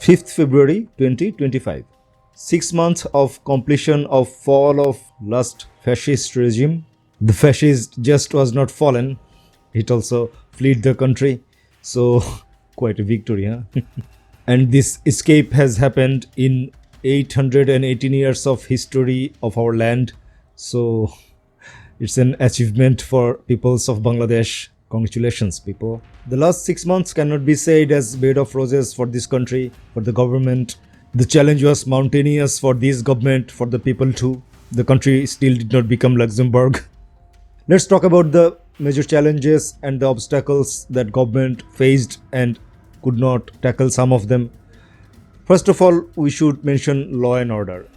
5th February 2025. 6 months of completion of fall of last fascist regime. The fascist just was not fallen, it also fled the country. So quite a victory, huh? And this escape has happened in 818 years of history of our land. So it's an achievement for peoples of Bangladesh. Congratulations, people. The last 6 months cannot be said as bed of roses for this country, for the government. The challenge was mountainous for this government, for the people too. The country still did not become Luxembourg. Let's talk about the major challenges and the obstacles that government faced and could not tackle some of them. First of all, we should mention law and order.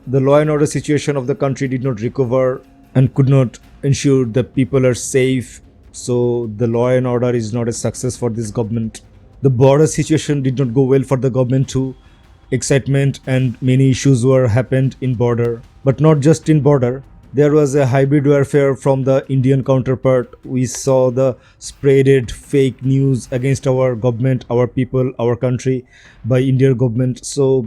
The law and order situation of the country did not recover and could not ensure that people are safe. So the law and order is not a success for this government. The border situation did not go well for the government too. Excitement and many issues were happened in border, but not just in border. There was a hybrid warfare from the Indian counterpart. We saw the spreaded fake news against our government, our people, our country by Indian government. So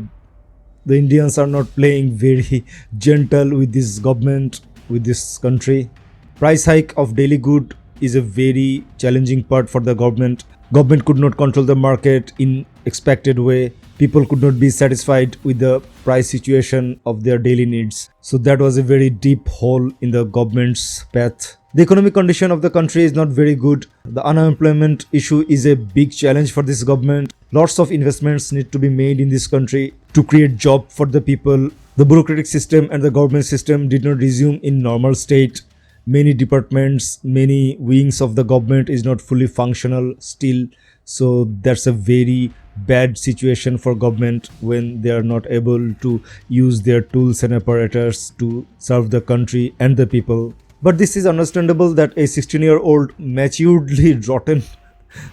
the Indians are not playing very gentle with this government, with this country. Price hike of daily good is a very challenging part for the government. Government could not control the market in expected way. People could not be satisfied with the price situation of their daily needs. So that was a very deep hole in the government's path. The economic condition of the country is not very good. The unemployment issue is a big challenge for this government. Lots of investments need to be made in this country to create job for the people. The bureaucratic system and the government system did not resume in normal state. Many departments, many wings of the government is not fully functional still. So that's a very bad situation for government when they are not able to use their tools and apparatus to serve the country and the people. But this is understandable that a 16-year-old maturedly rotten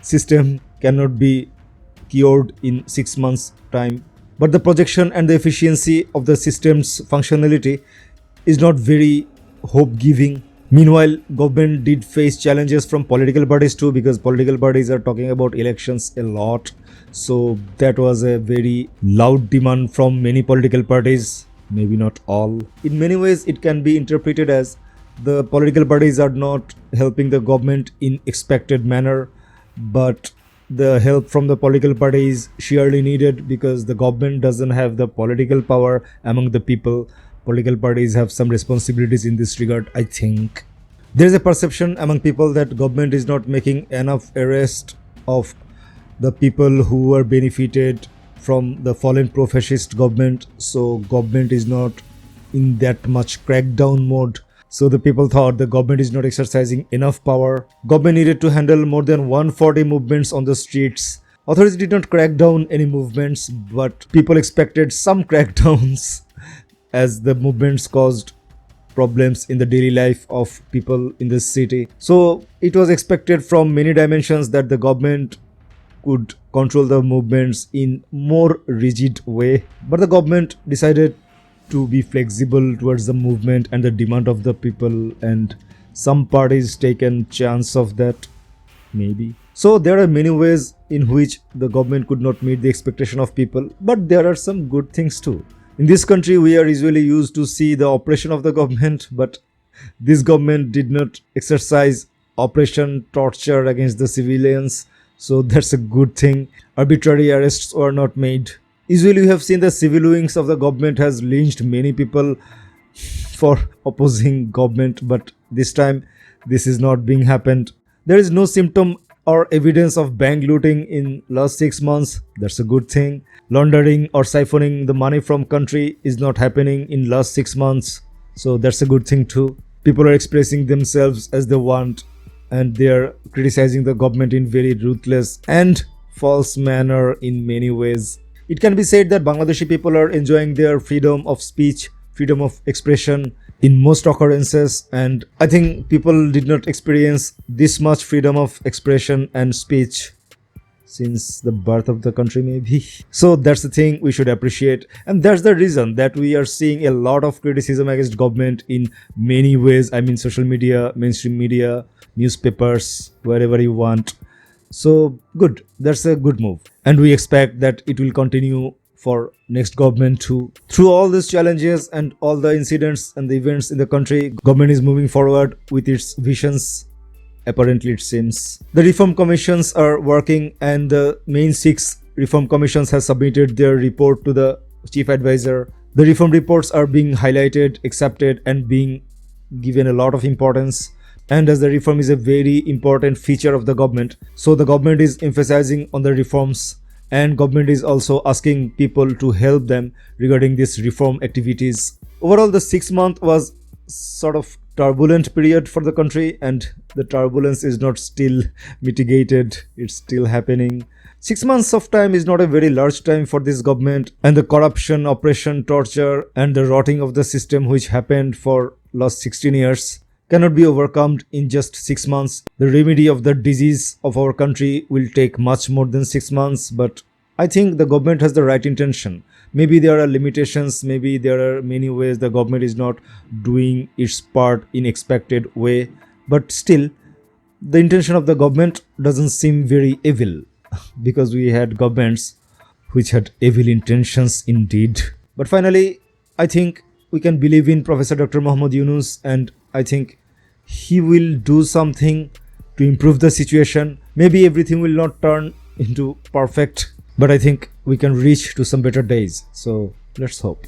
system cannot be cured in 6 months time. But the projection and the efficiency of the system's functionality is not very hope-giving. Meanwhile, government did face challenges from political parties too, because political parties are talking about elections a lot. So that was a very loud demand from many political parties, maybe not all. In many ways, it can be interpreted as the political parties are not helping the government in expected manner, but the help from the political parties surely needed because the government doesn't have the political power among the people. Political parties have some responsibilities in this regard, I think. There is a perception among people that government is not making enough arrest of the people who were benefited from the fallen pro-fascist government. So government is not in that much crackdown mode. So the people thought the government is not exercising enough power. Government needed to handle more than 140 movements on the streets. Authorities did not crack down any movements, but people expected some crackdowns as the movements caused problems in the daily life of people in the city. So it was expected from many dimensions that the government could control the movements in more rigid way. But the government decided to be flexible towards the movement and the demand of the people, and some parties taken chance of that, maybe. So there are many ways in which the government could not meet the expectation of people, but there are some good things too. In this country, we are usually used to see the oppression of the government, but this government did not exercise oppression, torture against the civilians. So that's a good thing. Arbitrary arrests were not made. Usually we have seen the civil wings of the government has lynched many people for opposing government, but this time this is not being happened. There is no symptom or evidence of bank looting in last 6 months. That's a good thing. Laundering or siphoning the money from country is not happening in last 6 months. So that's a good thing too. People are expressing themselves as they want, and they are criticizing the government in very ruthless and false manner in many ways. It can be said that Bangladeshi people are enjoying their freedom of speech, freedom of expression in most occurrences, and I think people did not experience this much freedom of expression and speech since the birth of the country, maybe. So that's the thing we should appreciate, and that's the reason that we are seeing a lot of criticism against government in many ways. I mean, social media, mainstream media, newspapers, wherever you want. So good, that's a good move, and we expect that it will continue for next government too. Through all these challenges and all the incidents and the events in the country, government is moving forward with its visions. Apparently, it seems the reform commissions are working, and the main 6 reform commissions have submitted their report to the chief advisor. The reform reports are being highlighted, accepted, and being given a lot of importance. And as the reform is a very important feature of the government, so the government is emphasizing on the reforms, and government is also asking people to help them regarding these reform activities. Overall, the 6 month was sort of turbulent period for the country, and the turbulence is not still mitigated, it's still happening. 6 months of time is not a very large time for this government, and the corruption, oppression, torture, and the rotting of the system which happened for last 16 years cannot be overcome in just 6 months. The remedy of the disease of our country will take much more than 6 months, but I think the government has the right intention. Maybe there are limitations, maybe there are many ways the government is not doing its part in expected way, but still, the intention of the government doesn't seem very evil because we had governments which had evil intentions indeed. But finally, I think we can believe in Professor Dr. Muhammad Yunus, and I think he will do something to improve the situation. Maybe everything will not turn into perfect, but I think we can reach to some better days. So let's hope.